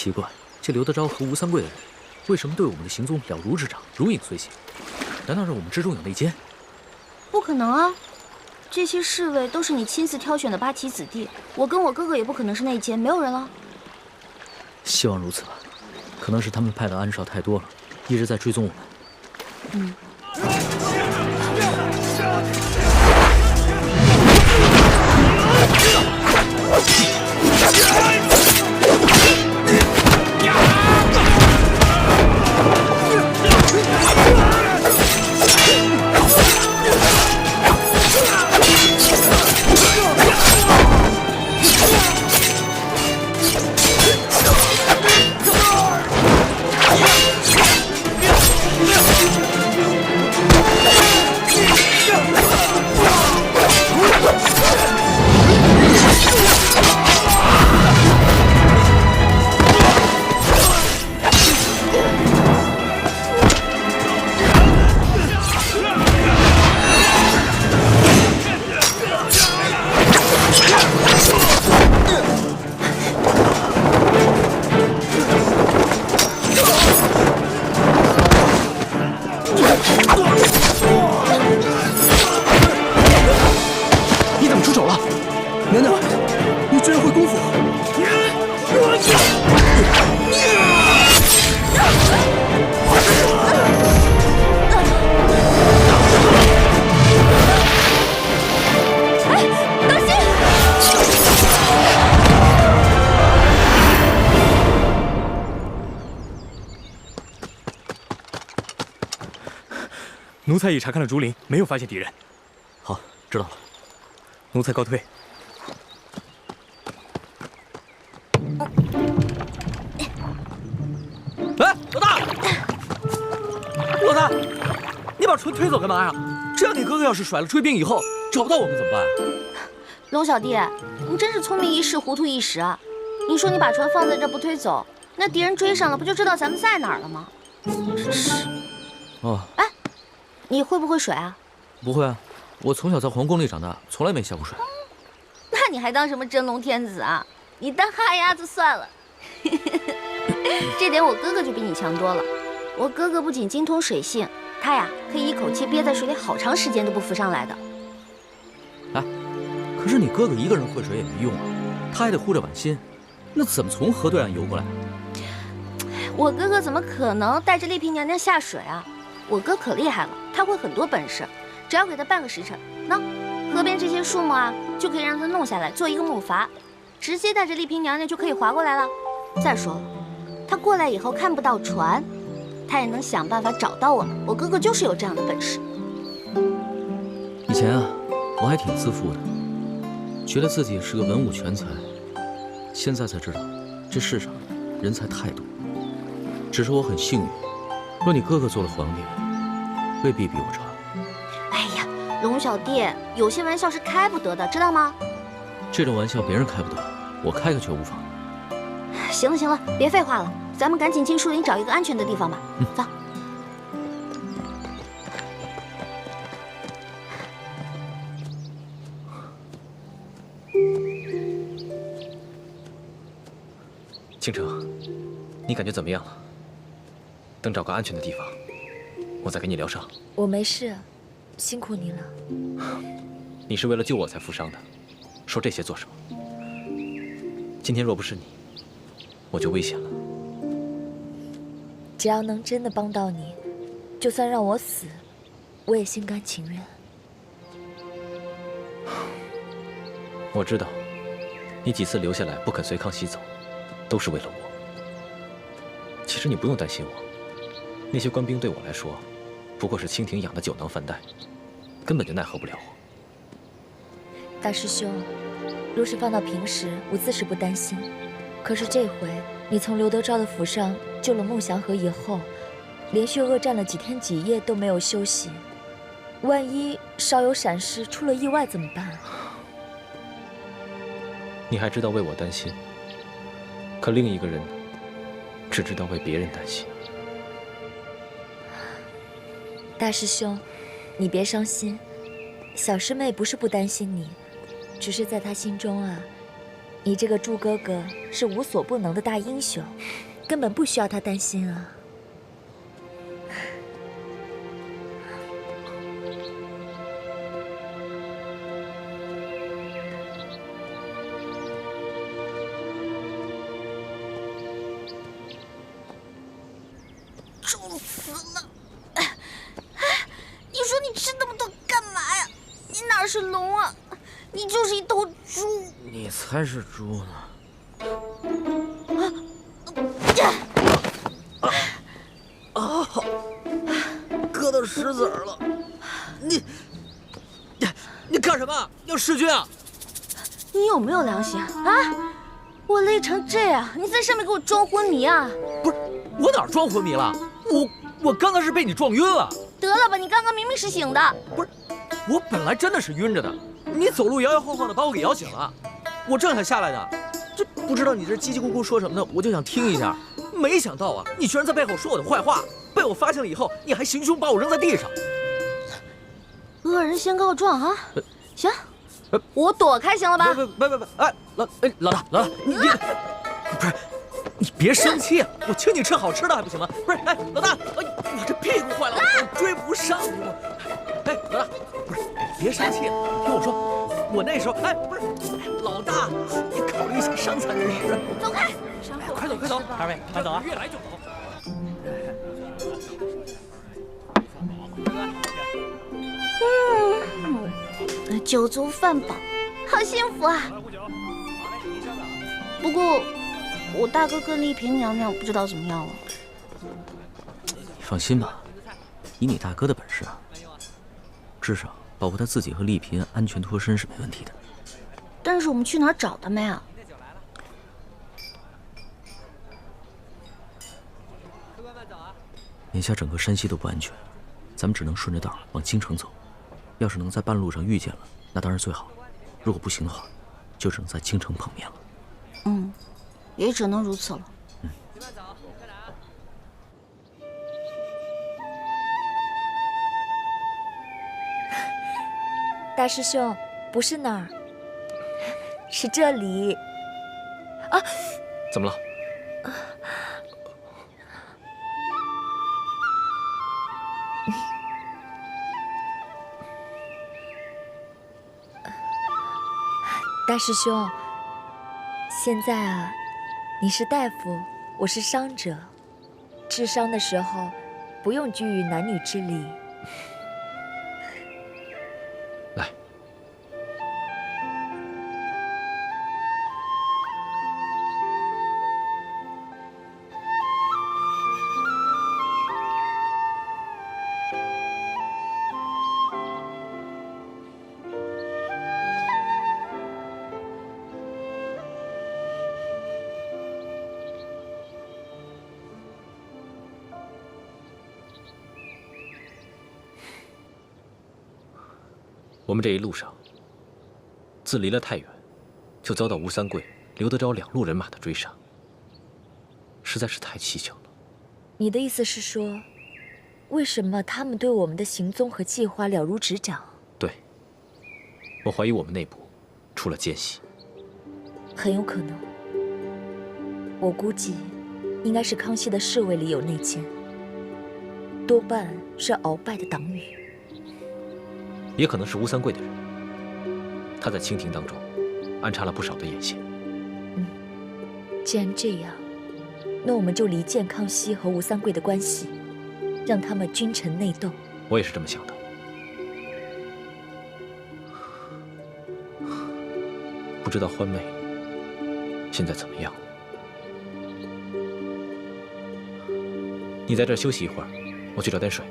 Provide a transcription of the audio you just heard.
奇怪，这刘德昭和吴三桂的人，为什么对我们的行踪了如指掌，如影随形？难道是我们之中有内奸？不可能啊！这些侍卫都是你亲自挑选的八旗子弟，我跟我哥哥也不可能是内奸，没有人了。希望如此吧。可能是他们派的暗哨太多了，一直在追踪我们。嗯。 奴才已查看了竹林，没有发现敌人。好，知道了。奴才告退。哎，老大，老大，你把船推走干嘛呀？这样你哥哥要是甩了追兵以后找不到我们怎么办？龙小弟，你真是聪明一时，糊涂一时啊！你说你把船放在这不推走，那敌人追上了，不就知道咱们在哪儿了吗？真是。哦。哎。 你会不会水啊？不会啊，我从小在皇宫里长大，从来没下过水。那你还当什么真龙天子啊？你当哈鸭子算了。这点我哥哥就比你强多了。我哥哥不仅精通水性，他呀可以一口气憋在水里好长时间都不浮上来的。哎，可是你哥哥一个人会水也没用啊，他还得护着婉心，那怎么从河对岸游过来？我哥哥怎么可能带着丽嫔娘娘下水啊？ 我哥可厉害了，他会很多本事，只要给他半个时辰，那河边这些树木啊，就可以让他弄下来做一个木筏，直接带着丽嫔娘娘就可以划过来了。再说了，他过来以后看不到船，他也能想办法找到我们。我哥哥就是有这样的本事。以前啊，我还挺自负的，觉得自己是个文武全才，现在才知道，这世上人才太多，只是我很幸运。 若你哥哥做了皇帝，未必比我差。哎呀，龙小弟，有些玩笑是开不得的，知道吗？这种玩笑别人开不得，我开个却无妨。行了行了，别废话了，咱们赶紧进树林找一个安全的地方吧。走。倾城，你感觉怎么样了？ 等找个安全的地方，我再给你疗伤。我没事，辛苦你了。你是为了救我才负伤的，说这些做什么？今天若不是你，我就危险了。只要能真的帮到你，就算让我死，我也心甘情愿。我知道，你几次留下来不肯随康熙走，都是为了我。其实你不用担心我。 那些官兵对我来说，不过是清廷养的酒囊饭袋，根本就奈何不了我。大师兄，若是放到平时，我自是不担心。可是这回你从刘德昭的府上救了孟祥和以后，连续恶战了几天几夜都没有休息，万一稍有闪失，出了意外怎么办？你还知道为我担心，可另一个人只知道为别人担心。 大师兄，你别伤心，小师妹不是不担心你，只是在她心中啊，你这个朱哥哥是无所不能的大英雄，根本不需要他担心啊。重死了！你说你吃那么多干嘛呀？你哪是龙啊？你就是一头猪！你才是猪呢！割到石子儿了！你干什么？要弑君啊？你有没有良心啊？我累成这样，你在上面给我装昏迷啊？不是，我哪儿装昏迷了？我刚刚是被你撞晕了。得了吧，你刚刚明明是醒的。不是，我本来真的是晕着的，你走路摇摇晃晃的把我给摇醒了，我正想下来呢，这不知道你这叽叽咕咕说什么呢，我就想听一下，没想到啊，你居然在背后说我的坏话，被我发现了以后，你还行凶把我扔在地上。恶人先告状啊！行，我躲开行了吧？不，哎，老大，你不是。你别生气，我请你吃好吃的还不行吗？不是，哎，老大，我这屁股坏了，我追不上你。哎，老大，不是，别生气，你听我说，我那时候，哎，不是，老大，你考虑一下伤残人士。走开，快走，二位慢走啊！越来就走。酒足饭饱，好幸福啊！不过。我大哥跟丽萍娘娘不知道怎么样了。你放心吧，以你大哥的本事啊，至少保护他自己和丽萍安全脱身是没问题的。但是我们去哪儿找他们呀？眼下整个山西都不安全，咱们只能顺着道往京城走。要是能在半路上遇见了，那当然最好；如果不行的话，就只能在京城碰面了。也只能如此了。大师兄，不是那儿，是这里。啊！怎么了？大师兄，现在啊。你是大夫，我是伤者，治伤的时候不用拘于男女之礼。来，我们这一路上，自离了太原，就遭到吴三桂、刘德昭2路人马的追杀，实在是太蹊跷了。你的意思是说，为什么他们对我们的行踪和计划了如指掌？对，我怀疑我们内部出了奸细。很有可能，我估计应该是康熙的侍卫里有内奸，多半是鳌拜的党羽。也可能是吴三桂的人，他在清廷当中安插了不少的眼线。既然这样，那我们就离间康熙和吴三桂的关系，让他们君臣内斗。我也是这么想的。不知道欢妹现在怎么样？你在这儿休息一会儿，我去找点水。